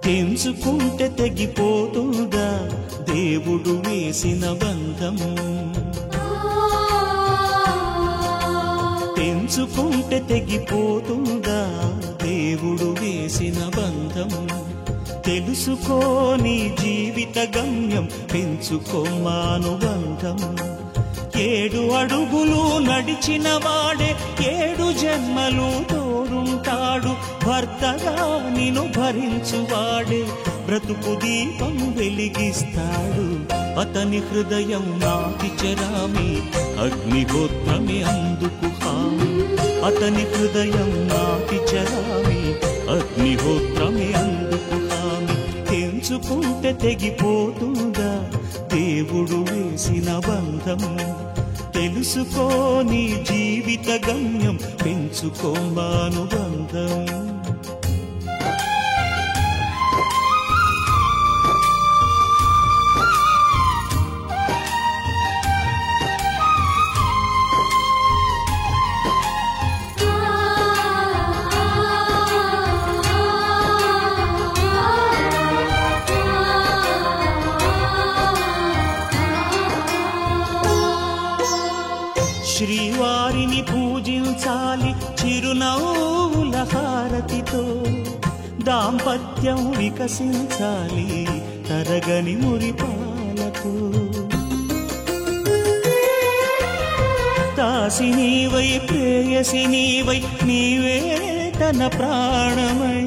తెంచుకుంటే తెగిపోతుందా దేవుడు వేసిన బంధం? తెంచుకుంటే తెగిపోతుందా దేవుడు వేసిన బంధం? తెలుసుకో నీ జీవిత గమ్యం, పెంచుకోమానుబంధం. 7 అడుగులు నడిచిన వాడే 7 జన్మలు తోడుంటాడు. భర్తగా నిన్ను భరించువాడే బ్రతుకు దీపం వెలిగిస్తాడు. అతని హృదయం నాటి చెరామి, అగ్నిహోత్రమే అందుకు హామీ. అతని హృదయం నాటి చెరామి, అగ్నిహోత్రమే అందుకు హామీ. తెంచుకుంటే తెగిపోతుందా దేవుడు వేసిన బంధం? తెలుసుకో నీ జీవిత గమ్యం, పెంచుకోమానుబంధం. శ్రీవారిని పూజించాలి చిరునవ్వుల హారతితో. దాంపత్యం వికసించాలి తరగని మురిపాలతో. దాసినీవై ప్రేయసినీవై నీవే తన ప్రాణమై